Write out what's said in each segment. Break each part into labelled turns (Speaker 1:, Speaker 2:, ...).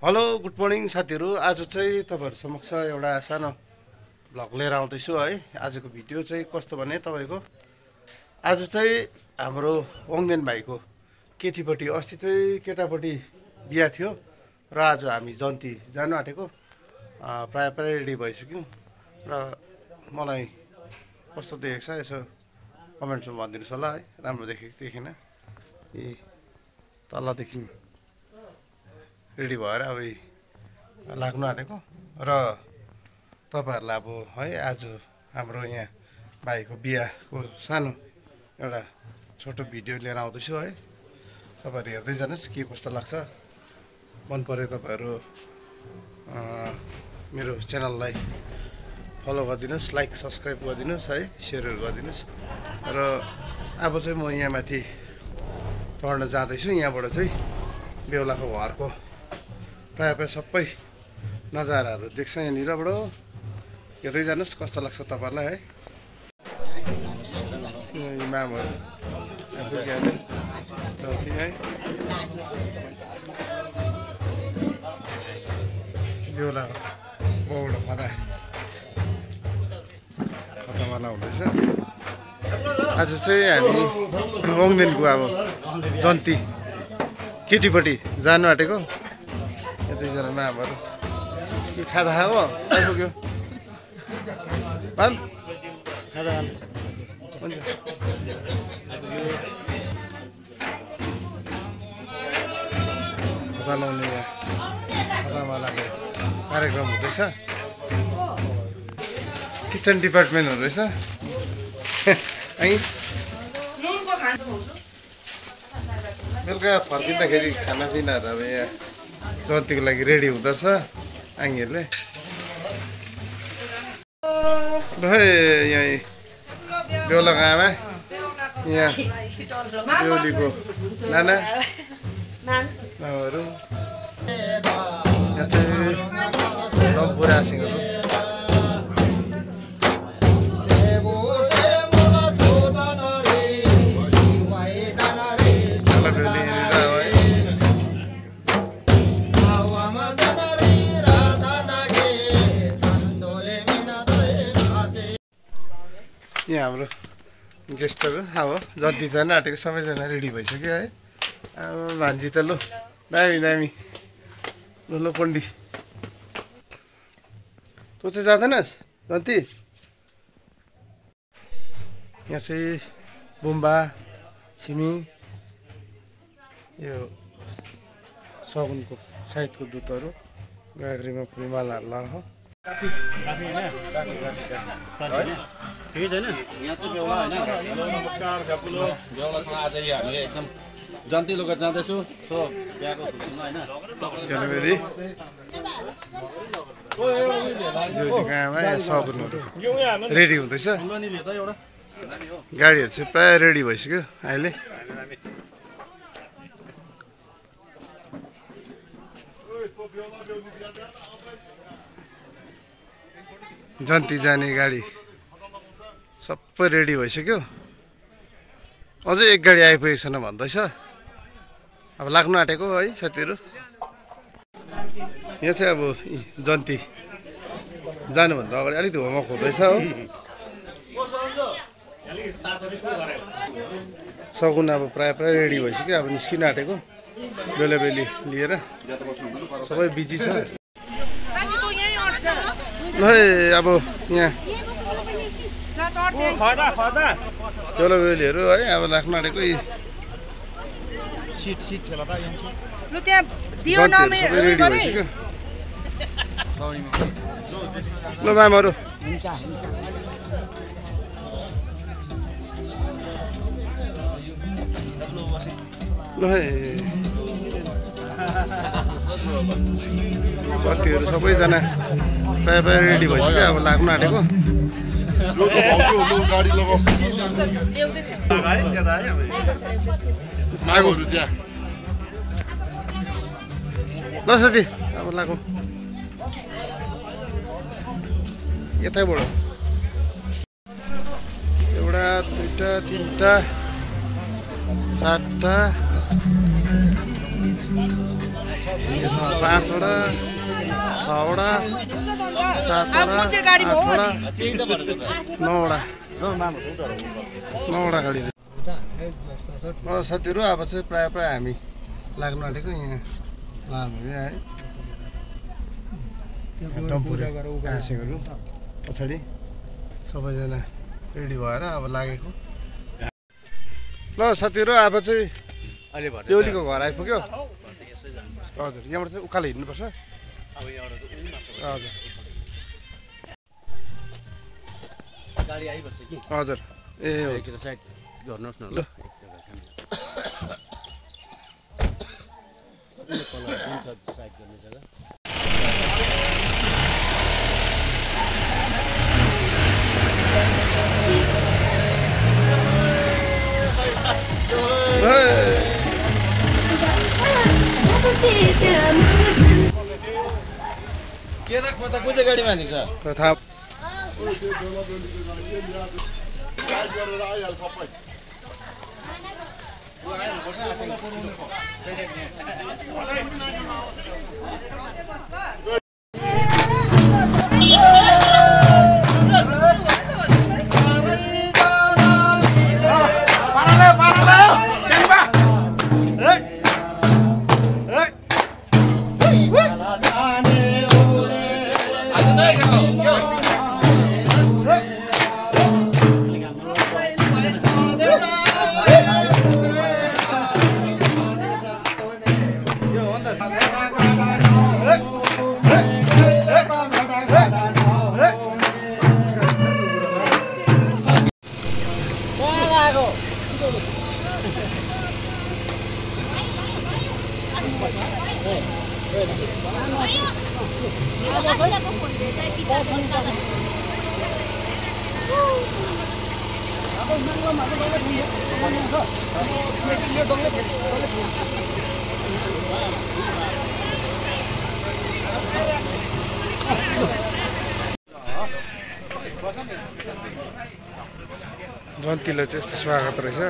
Speaker 1: Hello good morning साथीहरू। आज चाहिँ तपाईँहरू समक्ष एउटा सानो भ्लग लिएर आउँदैछु है। आजको भिडियो चाहिँ कस्तो भने तपाईँको आज चाहिँ हाम्रो वङदेन भाइको केटीपट्टि अस्ति चाहिँ केटापट्टि बिहा थियो र आज हामी जन्ती जानु आँटेको। प्रायः रेडी भइसक्यौँ र मलाई कस्तो देखेको छ यसो कमेन्ट्समा भनिदिनुहोस् होला है। राम्रो देखेन ए तलदेखि रेडी भएर अब लाग्नु आँटेको र तपाईँहरूलाई अब है आज हाम्रो यहाँ भाइको बिहाको सानो एउटा छोटो भिडियो लिएर आउँदैछु है। तपाईँहरू हेर्दै जानुहोस् के कस्तो लाग्छ। मन पऱ्यो तपाईँहरू मेरो च्यानललाई फलो गरिदिनुहोस्, लाइक सब्सक्राइब गरिदिनुहोस् है, सेयरहरू गरिदिनुहोस्। र अब चाहिँ म यहाँ माथि चढ्न जाँदैछु। यहाँबाट चाहिँ बेहुलाको घरको प्रायः सबै नजाराहरू देख्छ यहाँनिरबाट। हेर्दै जानुहोस् कस्तो लाग्छ तपाईँहरूलाई है। इमामहरू है, बेहुलाको बाउबाट खतमाला हुँदैछ। आज चाहिँ हामी वङदेनको अब जन्ती केटीपट्टि जानु आँटेको। दुईजना मामहरू के खाँदा खाऊ आइपुग्यो पाल खाँदा खानु हुन्छ। खता लाउने खतामालाको कार्यक्रम हुँदैछ। किचन डिपार्टमेन्टहरू रहेछ है। बेलुका फर्किँदाखेरि खानापिनाहरू अब यहाँ जन्तीको लागि रेडी हुँदछ आङीहरूले। यहीँ बेहुलाको आमा, यहाँ बेहुलीको नाना मामाहरू, यहाँ चाहिँ बुढा सिंहहरू। यहाँ हाम्रो गेस्टहरू अब जतिजना आँटेको सबैजना रेडी भइसक्यो है। अब भान्जी त लो दामी दामी लो पण्डी तँ चाहिँ जाँदैनस् जति। यहाँ चाहिँ बुम्बा छिमी यो सगुनको साइडको दुधहरू गाग्रीमा फुलमालाहरू लगाएको।
Speaker 2: ठिकै छैन यहाँ चाहिँ बेहुला होइन। नमस्कार कापुलो बेहुलासँग आज हामी एकदम जन्ती लोक जाँदैछु। सो बिहाको खुसीमा
Speaker 1: होइन रेडी हुँदैछ। गाडीहरू चाहिँ प्रायः रेडी भइसक्यो अहिले। जन्ती जाने गाडी सबै रेडी भइसक्यो। अझै एक गाडी आइपुगेको छैन भन्दैछ। अब लाग्नु आँटेको है साथीहरू। यहाँ चाहिँ अब जन्ती जानुभन्दा अगाडि अलिकति होमवर्क हुँदैछ हो। सगुन अब प्रायः रेडी भइसक्यो। अब निस्किन आँटेको बेहुली लिएर सबै बिजी छ। ल अब यहाँ बेहुला बेहुलीहरू है अब लाग्नु आँटेको। ल मामहरू ल कतिहरू सबैजना प्रायः रेडी भइसक्यो। अब लाग्नु आँटेको। ल साथी अब लागौँ यतैबाट। एउटा दुईवटा तिनवटा चारवटा 5वटा 6वटा 7वटा 8वटा 9वटा गाडी साथीहरू अब चाहिँ प्रायः हामी लाग्नु आँटेको यहाँ लामहरू है घाँसेहरू पछाडि सबैजना रेडी भएर अब लागेको ल साथीहरू अब चाहिँ देउलीको घर आइपुग्यो हजुर यहाँबाट चाहिँ उकालो हिँड्नुपर्छ हजुर
Speaker 2: गाडी आइबस्छ कि
Speaker 1: हजुर ए हो
Speaker 2: साइड गर्नुहोस् न ल साइड गर्ने जग्गा के राख्नु त कुन चाहिँ गाडीमा हालिन्छ
Speaker 1: थाहा जन्तीलाई चाहिँ यस्तो स्वागत रहेछ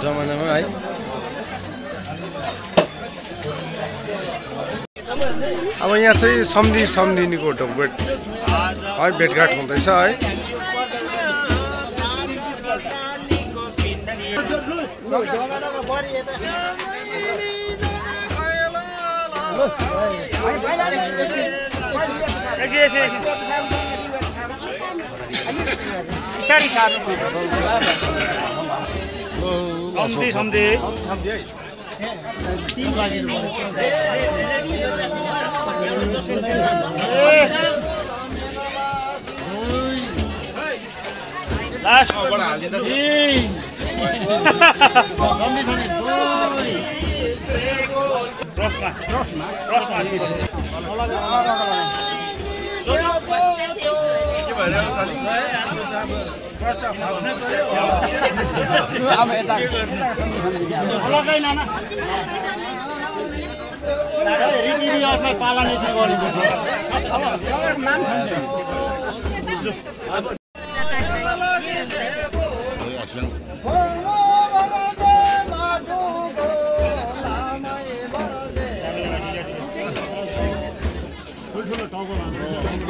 Speaker 1: जमानामा है अब यहाँ चाहिँ सम्धिनीको भेट है भेटघाट हुँदैछ है
Speaker 3: सम्धि रीतिरिवाजलाई पालना चाहिँ गरिन्छ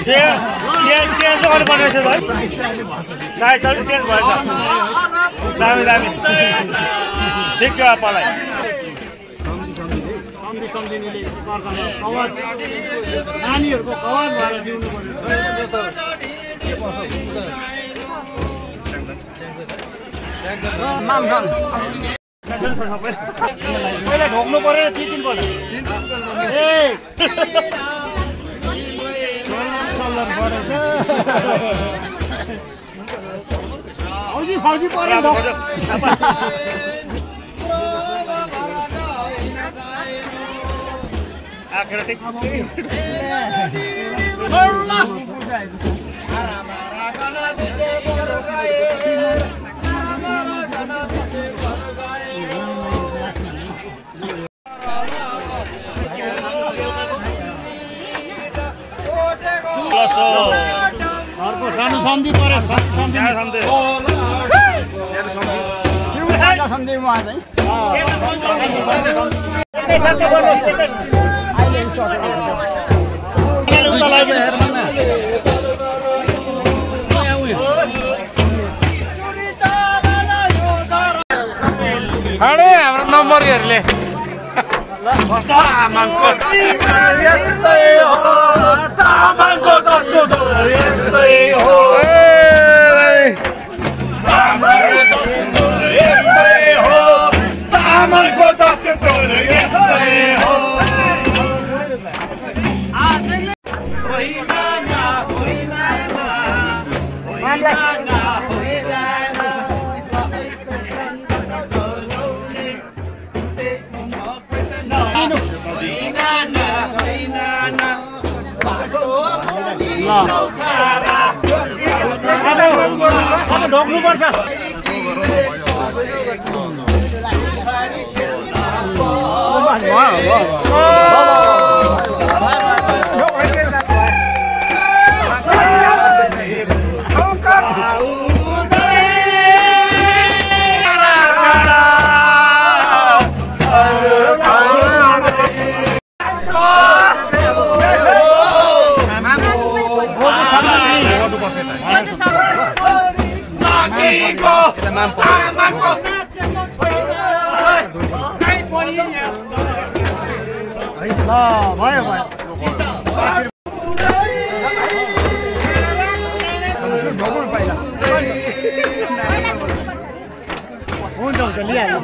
Speaker 3: चेन्ज गर्नुपर्ने छ भाइ साइज चेन्ज भएछ दामी दामी ठिक गयो पलाई सम्झिनेले कवच नानीहरूको कवच भएर जिउनु पर्यो ढोक्नु पर्यो 3 पल्ट फौजी पर्यो आखिर ठिक अर्को सानो सन्धि पर्यो
Speaker 4: अरे हाम्रो नम्बरहरूले तामाङको यस्तै हो तामाङको दसो यस्तै हो तामाङको दसो यस्तै हो तामाङको दसो यस्तै हो
Speaker 3: ढोक्नु पर्छ भयो हुन्छ हुन्छ लिइहाल्नु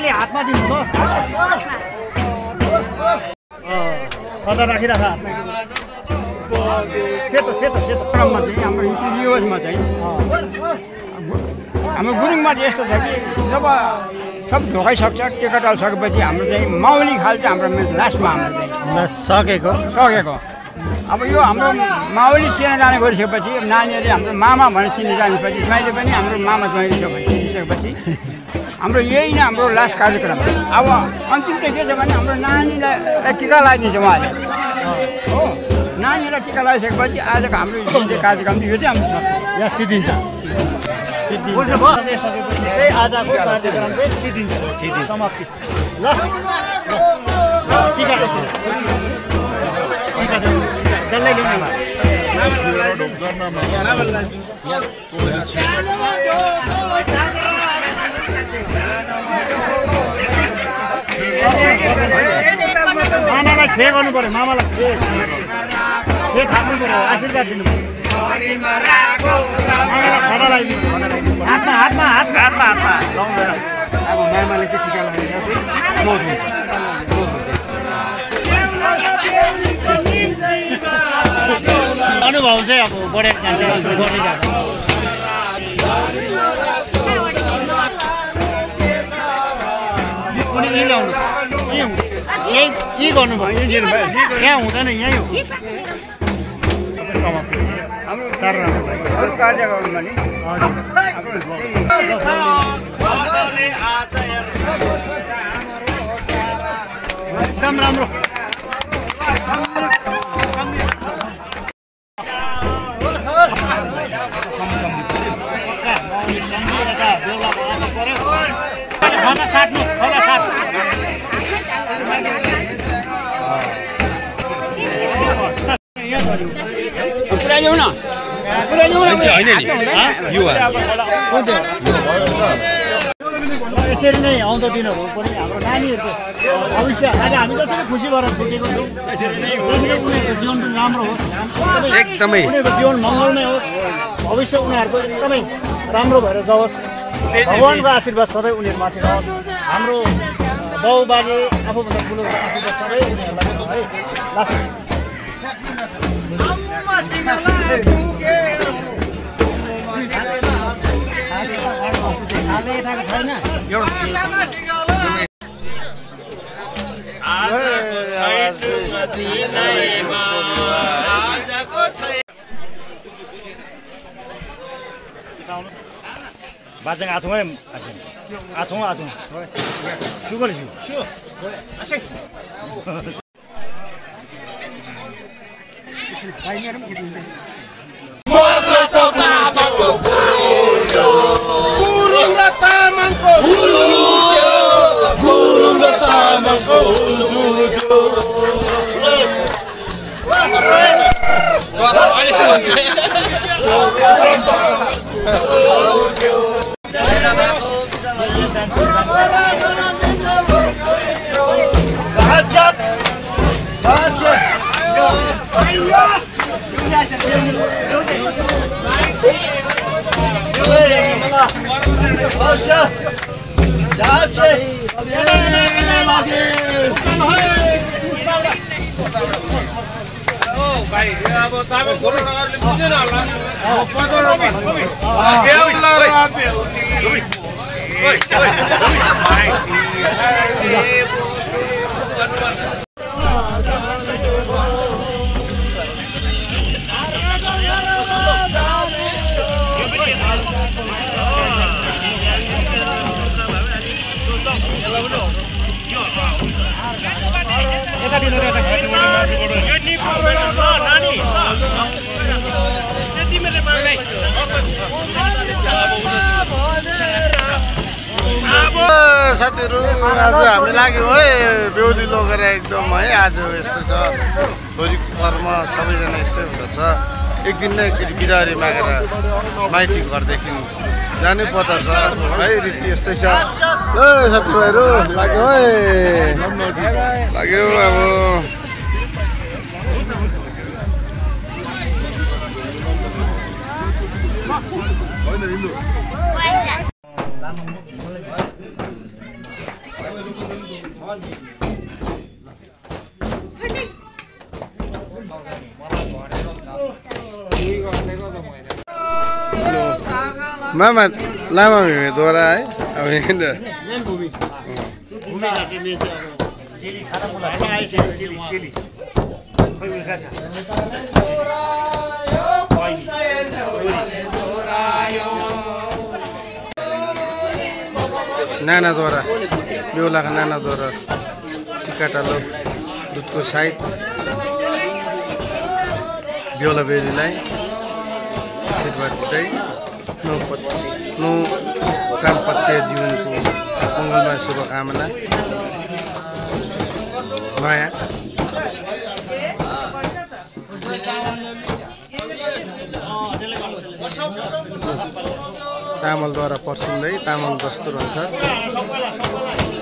Speaker 3: ल हातमा दिनु ल कता राखिराख सेतो सेतो सेतो क्रममा चाहिँ हाम्रो रिवाजमा चाहिँ हाम्रो गुरुङमा चाहिँ यस्तो छ कि जब सब ढोकाइसक्छ टेका टालिसकेपछि हाम्रो चाहिँ माउली खाल चाहिँ हाम्रो लास्टमा हाम्रो चाहिँ सकेको अब यो हाम्रो माउली चिना जाने गरिसकेपछि नानीहरूले हाम्रो मामा भनेर चिनी जानेपछि ज्वाइँले पनि हाम्रो मामा ज्वाइँले छ भने चिनिसकेपछि हाम्रो यही नै हाम्रो लास्ट कार्यक्रम अब अन्तिम चाहिँ के छ भने हाम्रो नानीलाई टिका लगाइदिन्छ उहाँले हो नानीलाई टिका लगाइसकेपछि आजको हाम्रो जुन चाहिँ कार्यक्रम यो चाहिँ हाम्रो यहाँ सिद्धिन्छ
Speaker 5: आजको कार्यक्रम चाहिँ सिद्धिन्छ समाप्ति ल टिका डल्लै लिनु मामालाई छे गर्नु पर्यो मामालाई छे थाप्नु पर्यो आशीर्वाद दिनु पर्यो हातमा हातमा हातमा हातमा लाउँदैन अब मामाले चाहिँ टिका लगाएर चाहिँ क्लोज हुन्छ अनुभव चाहिँ अब बढेर जान्छ बढ्दै जान्छ यहीँ ल्याउनुहोस् यहीँ गर्नुपर्छ यहाँ हुँदैन यहीँ हो साह्रो राम्रो
Speaker 3: कार्य गर्नुमा नि
Speaker 5: एकदम राम्रो साट्नु साट
Speaker 3: पुऱ्याइदेऊ न
Speaker 5: यसरी नै आउँदो दिनहरू पनि हाम्रो नानीहरूको भविष्य आज हामी जसरी खुसी भएर छुटेको छौँ उनीहरूको जीवन पनि राम्रो होस्
Speaker 1: एकदमै
Speaker 5: उनीहरूको जीवन मङ्गलमय होस् भविष्य उनीहरूको एकदमै राम्रो भएर जाओस् भगवान्को आशीर्वाद सधैँ उनीहरूमाथि रहोस् हाम्रो बाउ बाजे आफूभन्दा ठुलो आशीर्वाद सधैँ उनीहरूलाई Bacang atung em asin. Atung. Sugar sih. Sure. Asin.
Speaker 1: साथीहरु आज हामी लाग्यो है बेहुली लगेर एकदम है आज यस्तो छ छोरीको कर्म सबैजना यस्तै हुँदछ एक दिन नै बिरारी मागेर माइती घरदेखि जानै पर्दछ है रीति यस्तै छ ल साथीहरु लाग्यो है लाग्यो अब मामा लामा भूमिद्वारा है अब यहाँ नानाद्वारा बेहुलाका नानाद्वारा टिकाटालो दुधको साइड बेहुला बेहुलीलाई आशीर्वाद दिँदै आफ्नो दाम्पत्य जीवनको मङ्गलमय शुभकामना नयाँ चामलद्वारा पर्सिँदै तामाङ जस्तो रहन्छ